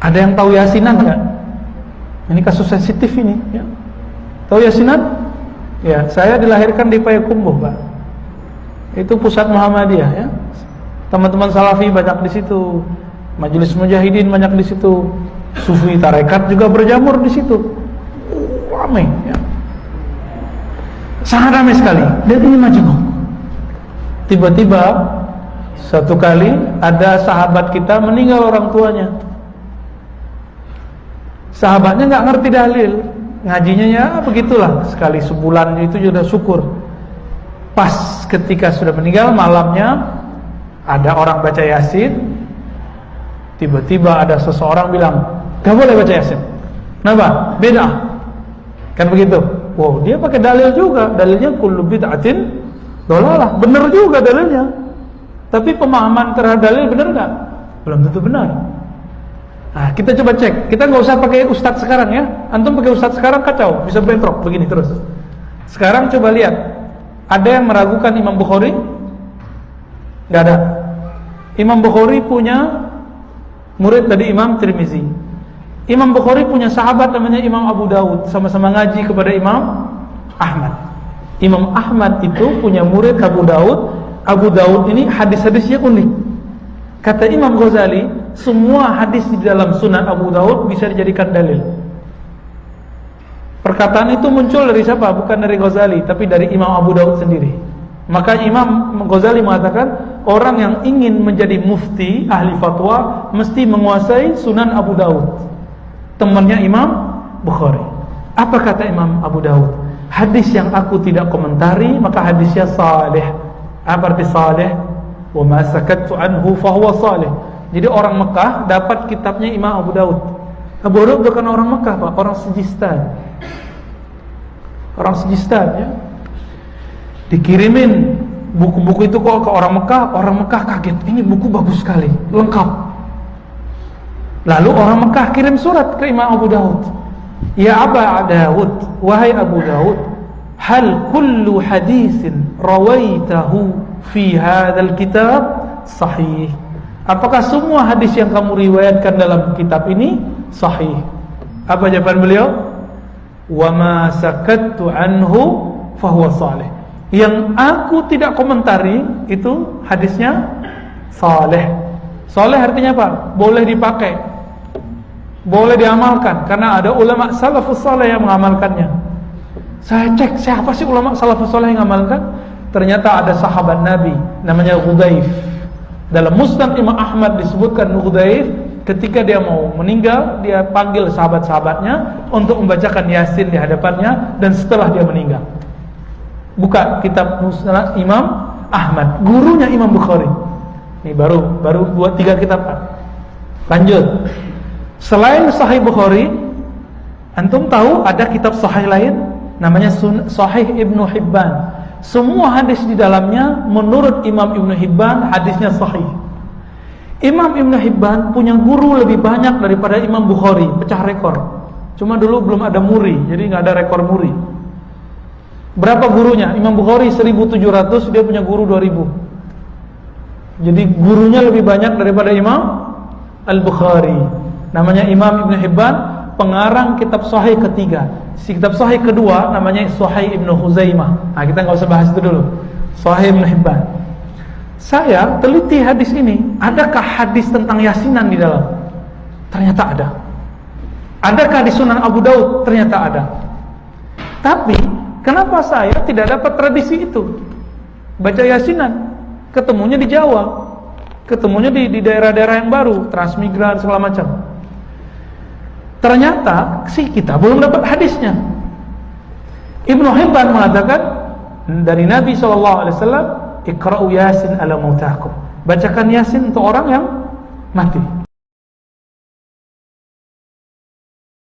Ada yang tahu yasinan nggak? Ini kasus sensitif ini. Ya. Tahu yasinan? Ya, saya dilahirkan di Payakumbuh, Pak. Itu pusat Muhammadiyah, ya. Teman-teman Salafi banyak di situ, Majelis Mujahidin banyak di situ, Sufi tarekat juga berjamur di situ. Ramai, ya. Sangat ramai sekali. Dan ini majmuk. Tiba-tiba satu kali ada sahabat kita meninggal orang tuanya. Sahabatnya nggak ngerti dalil, ngajinya ya begitulah, sekali sebulan itu sudah syukur. Pas ketika sudah meninggal malamnya ada orang baca Yasin, tiba-tiba ada seseorang bilang gak boleh baca Yasin. Kenapa? Beda. Kan begitu. Wow, dia pakai dalil juga, dalilnya kullu bid'atin dolalah, benar juga dalilnya. Tapi pemahaman terhadap dalil benar nggak? Belum tentu benar. Nah, kita coba cek. Kita nggak usah pakai ustadz sekarang ya. Antum pakai ustadz sekarang kacau, bisa bentrok begini terus. Sekarang coba lihat. Ada yang meragukan Imam Bukhari? Nggak ada. Imam Bukhari punya murid dari Imam Tirmizi. Imam Bukhari punya sahabat namanya Imam Abu Dawud, sama-sama ngaji kepada Imam Ahmad. Imam Ahmad itu punya murid Abu Dawud. Abu Dawud ini hadis-hadisnya unik. Kata Imam Ghazali, semua hadis di dalam Sunan Abu Dawud bisa dijadikan dalil. Perkataan itu muncul dari siapa? Bukan dari Ghazali, tapi dari Imam Abu Dawud sendiri. Maka Imam Ghazali mengatakan, orang yang ingin menjadi mufti, ahli fatwa, mesti menguasai Sunan Abu Dawud, temannya Imam Bukhari. Apa kata Imam Abu Dawud? Hadis yang aku tidak komentari, maka hadisnya salih. Apa arti salih? Wa ma sakattu anhu fahuwa salih. Jadi orang Mekah dapat kitabnya Imam Abu Dawud. Abu Dawud bukan orang Mekah, Pak, orang Sijistan. Orang Sijistan, ya. Dikirimin buku-buku itu kok ke orang Mekah kaget. Ini buku bagus sekali, lengkap. Lalu orang Mekah kirim surat ke Imam Abu Dawud. Ya Aba Dawud, wahai Abu Dawud, hal kullu hadisin rawaitahu fi hadzal kitab sahih? Apakah semua hadis yang kamu riwayatkan dalam kitab ini sahih? Apa jawaban beliau? Wa ma sakattu anhu fahuwa salih. Yang aku tidak komentari itu hadisnya saleh. Saleh artinya apa? Boleh dipakai, boleh diamalkan, karena ada ulama salafus saleh yang mengamalkannya. Saya cek siapa sih ulama salafus saleh yang mengamalkan? Ternyata ada sahabat Nabi namanya Hudzaif. Dalam Musnad Imam Ahmad disebutkan Hudzaif ketika dia mau meninggal, dia panggil sahabat-sahabatnya untuk membacakan Yasin di hadapannya, dan setelah dia meninggal. Buka kitab Musnad Imam Ahmad, gurunya Imam Bukhari. Ini baru 2-3 kitab. Lanjut. Selain Sahih Bukhari, antum tahu ada kitab sahih lain namanya Sahih Ibnu Hibban. Semua hadis di dalamnya menurut Imam Ibnu Hibban hadisnya sahih. Imam Ibnu Hibban punya guru lebih banyak daripada Imam Bukhari, pecah rekor. Cuma dulu belum ada muri, jadi nggak ada rekor muri. Berapa gurunya? Imam Bukhari 1700, dia punya guru 2000. Jadi gurunya lebih banyak daripada Imam Al-Bukhari. Namanya Imam Ibnu Hibban, pengarang kitab sahih ketiga. Si kitab sahih kedua namanya Sahih Ibnu Khuzaimah. Nah, kita nggak usah bahas itu dulu. Sahih Ibnu Hibban. Saya teliti hadis ini, adakah hadis tentang yasinan di dalam? Ternyata ada. Adakah di Sunan Abu Dawud? Ternyata ada. Tapi kenapa saya tidak dapat tradisi itu? Baca yasinan, ketemunya di Jawa, ketemunya di daerah-daerah yang baru, transmigran segala macam. Ternyata si kita belum dapat hadisnya. Ibnu Hibban mengatakan dari Nabi SAW, Iqra'u Yasin ala mautakum. Bacakan Yasin untuk orang yang mati.